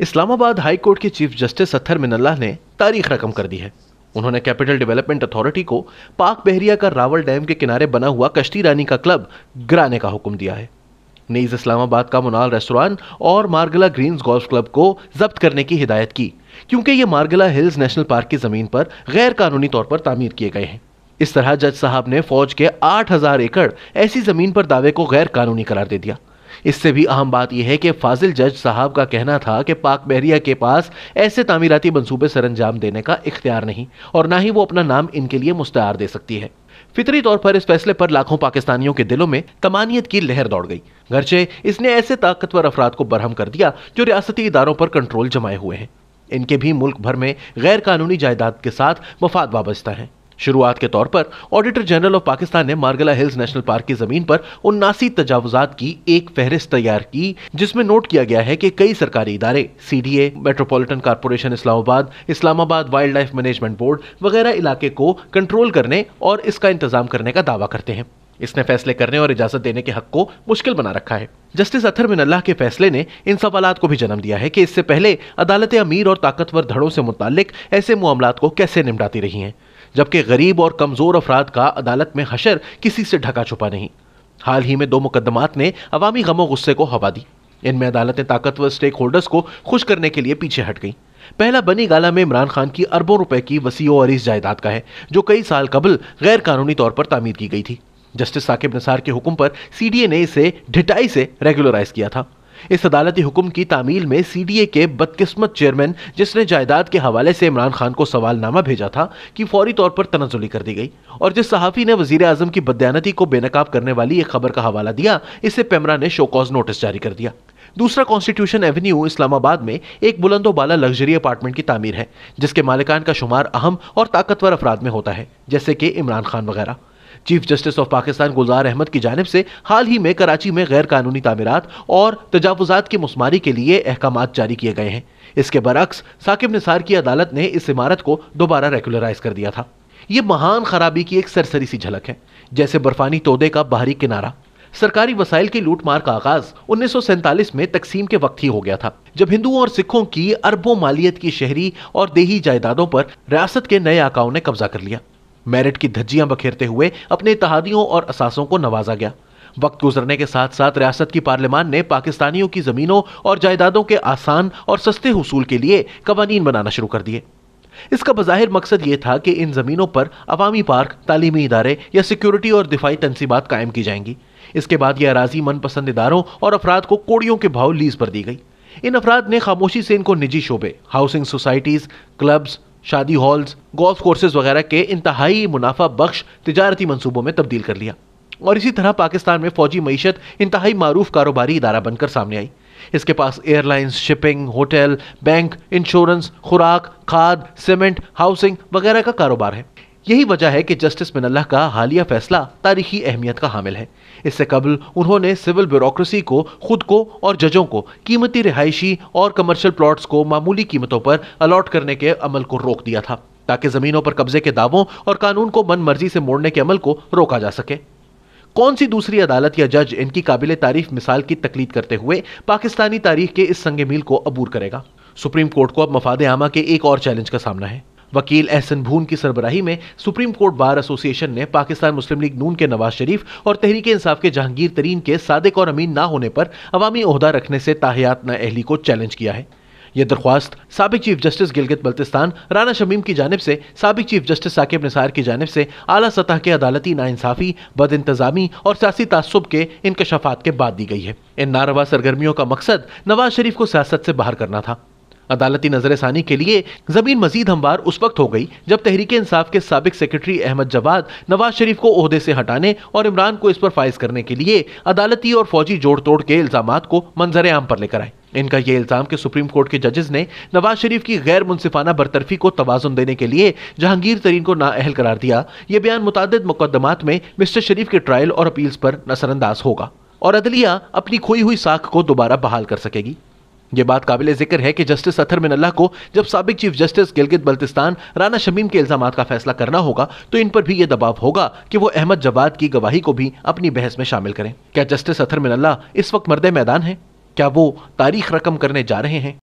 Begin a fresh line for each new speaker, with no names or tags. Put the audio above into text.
اسلام آباد high court کے chief justice اطہر من اللہ نے تاریخ رقم کر دی ہے۔ انہوں نے کیپٹل ڈیولپمنٹ اتھارٹی کو پاک بحریہ کا راول ڈیم کے کنارے بنا ہوا کشتی رانی کا کلب گرانے کا حکم دیا ہے۔ نیز اسلام آباد کا منال ریستوران اور مارگلا گرینز گولف کلب کو ضبط کرنے کی ہدایت کی، کیونکہ یہ مارگلا ہلز نیشنل پارک کی زمین پر غیر قانونی طور پر تعمیر کیے گئے ہیں۔ اس طرح جج صاحب نے فوج کے 8000 ایکڑ ایسی زمین پر دعوے کو غیر قانونی قرار دے دیا۔ اس سے بھی اہم بات یہ ہے کہ فاضل جج صاحب کا کہنا تھا کہ پاک بحریہ کے پاس ایسے تعمیراتی منصوبے سر انجام دینے کا اختیار نہیں اور نہ ہی وہ اپنا نام ان کے لیے مستعار دے سکتی ہے۔ فطری طور پر اس فیصلے پر لاکھوں پاکستانیوں کے دلوں میں طمانینت کی لہر دوڑ گئی، گرچہ اس نے ایسے طاقتور افراد کو برہم کر دیا جو ریاستی اداروں پر کنٹرول جمائے ہوئے ہیں۔ ان کے بھی ملک بھر میں غیر قانونی جائیداد کے ساتھ مفاد وابستہ ہیں۔ شروعات کے طور پر آڈیٹر جنرل آف پاکستان نے مارگلا ہلز نیشنل پارک کی زمین پر 79 تجاوزات کی ایک فہرست تیار کی، جس میں نوٹ کیا گیا ہے کہ کئی سرکاری ادارے CDA، میٹروپولیٹن کارپوریشن اسلام آباد وائلڈ لائف مینجمنٹ بورڈ وغیرہ علاقے کو کنٹرول کرنے اور اس کا انتظام کرنے کا دعویٰ کرتے ہیں۔ اس نے فیصلے کرنے اور اجازت دینے کے حق کو مشکل بنا رکھا ہے۔ جسٹس اطہر من اللہ کے فیصلے نے ان سوالات کو بھی جنم دیا ہے کہ اس سے پہلے عدالتیں امیر اور طاقتور دھڑوں سے متعلق ایسے معاملات کو کیسے نمٹاتی رہی ہیں، جبکہ غریب اور کمزور افراد کا عدالت میں حشر کسی سے ڈھکا چھپا نہیں۔ حال ہی میں 2 مقدمات نے عوامی غم و غصے کو ہوا دی۔ ان میں عدالتیں طاقتور سٹیک ہولڈرز کو خوش کرنے کے لیے پیچھے ہٹ گئیں۔ پہلا بنی گالا میں عمران خان کی اربوں روپے کی وسیع و عریض جائیداد کا ہے، جو کئی سال قبل غیر قانونی طور پر تعمیر کی گئی تھی۔ جسٹس ثاقب نثار کے حکم پر CDA نے اسے ڈھٹائی سے ریگولرائز کیا تھا۔ اس عدالتی حکم کی تعمیل میں CDA کے بدقسمت چیئرمین، جس نے جائیداد کے حوالے سے عمران خان کو سوال نامہ بھیجا تھا، کی فوری طور پر تنزلی کر دی گئی، اور جس صحافی نے وزیر اعظم کی بددیانتی کو بے نقاب کرنے والی ایک خبر کا حوالہ دیا، اسے پیمرا نے شو کاز نوٹس جاری کر دیا۔ دوسرا کانسٹیٹیوشن ایونیو اسلام آباد میں ایک بلند و بالا لگژری اپارٹمنٹ کی تعمیر ہے، جس کے مالکان کا شمار اہم اور طاقتور افراد میں ہوتا ہے، جیسے کہ عمران خان وغیرہ۔ Chief justice of Pakistan Gulzar Ahmed کی جانب سے حال ہی میں کراچی میں غیر قانونی تعمیرات اور تجاوزات کی مسماری کے لیے احکامات جاری کیے گئے ہیں۔ اس کے برعکس ثاقب نثار کی عدالت نے اس عمارت کو دوبارہ ریگولرائز کر دیا تھا۔ یہ مہان خرابی کی ایک سرسری سی جھلک ہے، جیسے برفانی تودے کا باہری کنارہ۔ سرکاری وسائل کی لوٹ مار کا آغاز 1947 میں تقسیم کے وقت ہی ہو گیا تھا، جب ہندوؤں اور سکھوں کی اربوں مالیت کی شہری اور دیہی جائیدادوں پر ریاست کے نئے آقاؤں نے قبضہ کر لیا۔ میرٹ کی دھجیاں بکھیرتے ہوئے اپنے اتحادیوں اور اثاثوں کو نوازا گیا۔ وقت گزرنے کے ساتھ ساتھ ریاست کی پارلیمان نے پاکستانیوں کی زمینوں اور جائیدادوں کے آسان اور سستے حصول کے لیے قوانین بنانا شروع کر دیے۔ اس کا بظاہر مقصد یہ تھا کہ ان زمینوں پر عوامی پارک، تعلیمی ادارے یا سیکیورٹی اور دفاعی تنصیبات قائم کی جائیں گی۔ اس کے بعد یہ اراضی من پسند اداروں اور افراد کو کوڑیوں کے بھاؤ لیز پر دی گئی۔ ان افراد نے خاموشی سے ان کو نجی شعبے، ہاؤسنگ سوسائٹیز، کلبز، شادی ہالز، گولف کورسز وغیرہ کے انتہائی منافع بخش تجارتی منصوبوں میں تبدیل کر لیا، اور اسی طرح پاکستان میں فوجی معیشت انتہائی معروف کاروباری ادارہ بن کر سامنے آئی۔ اس کے پاس airlines, shipping, hotel, bank, insurance, خوراک، کھاد، سیمنٹ، ہاؤسنگ وغیرہ کا کاروبار ہے۔ یہی وجہ ہے کہ جسٹس من اللہ کا حالیہ فیصلہ تاریخی اہمیت کا حامل ہے۔ اس سے قبل انہوں نے سول بیوروکریسی کو، خود کو اور ججوں کو قیمتی رہائشی اور کمرشل پلاٹس کو معمولی قیمتوں پر الاٹ کرنے کے عمل کو روک دیا تھا، تاکہ زمینوں پر قبضے کے دعووں اور قانون کو من مرضی سے موڑنے کے عمل کو روکا جا سکے۔ کون سی دوسری عدالت یا جج ان کی قابل تعریف مثال کی تقلید کرتے ہوئے پاکستانی تاریخ کے اس سنگ میل کو عبور کرے گا؟ سپریم کورٹ کو اب مفاد عامہ کے ایک اور چیلنج کا سامنا ہے۔ وکیل احسن بھون کی سربراہی میں سپریم کورٹ بار ایسوسی ایشن نے پاکستان مسلم لیگ نون کے نواز شریف اور تحریک انصاف کے جہانگیر ترین کے صادق اور امین نہ ہونے پر عوامی عہدہ رکھنے سے تاحیات نااہلی کو چیلنج کیا ہے۔ یہ درخواست سابق چیف جسٹس گلگت بلتستان رانا شمیم کی جانب سے سابق چیف جسٹس ثاقب نثار کی جانب سے اعلیٰ سطح کے عدالتی ناانصافی، بد انتظامی اور سیاسی تعصب کے انکشافات کے بعد دی گئی ہے۔ ان ناروا سرگرمیوں کا مقصد نواز شریف کو سیاست سے باہر کرنا تھا۔ عدالتی نظر ثانی کے لیے زمین مزید ہموار اس وقت ہو گئی جب تحریک انصاف کے سابق سیکرٹری احمد جواد نواز شریف کو عہدے سے ہٹانے اور عمران کو اس پر فائز کرنے کے لیے عدالتی اور فوجی جوڑ توڑ کے الزامات کو منظر عام پر لے کر آئے۔ ان کا یہ الزام کہ سپریم کورٹ کے ججز نے نواز شریف کی غیر منصفانہ برطرفی کو توازن دینے کے لیے جہانگیر ترین کو نااہل قرار دیا، یہ بیان متعدد مقدمات میں مسٹر شریف کے ٹرائل اور اپیلز پر نظر انداز ہوگا، اور عدلیہ اپنی کھوئی ہوئی ساکھ کو دوبارہ بحال کر سکے گی۔ یہ بات قابل ذکر ہے کہ جسٹس اطہر من اللہ کو جب سابق چیف جسٹس گلگت بلتستان رانا شمیم کے الزامات کا فیصلہ کرنا ہوگا تو ان پر بھی یہ دباؤ ہوگا کہ وہ احمد جواد کی گواہی کو بھی اپنی بحث میں شامل کریں۔ کیا جسٹس اطہر من اللہ اس وقت مرد میدان ہیں؟ کیا وہ تاریخ رقم کرنے جا رہے ہیں؟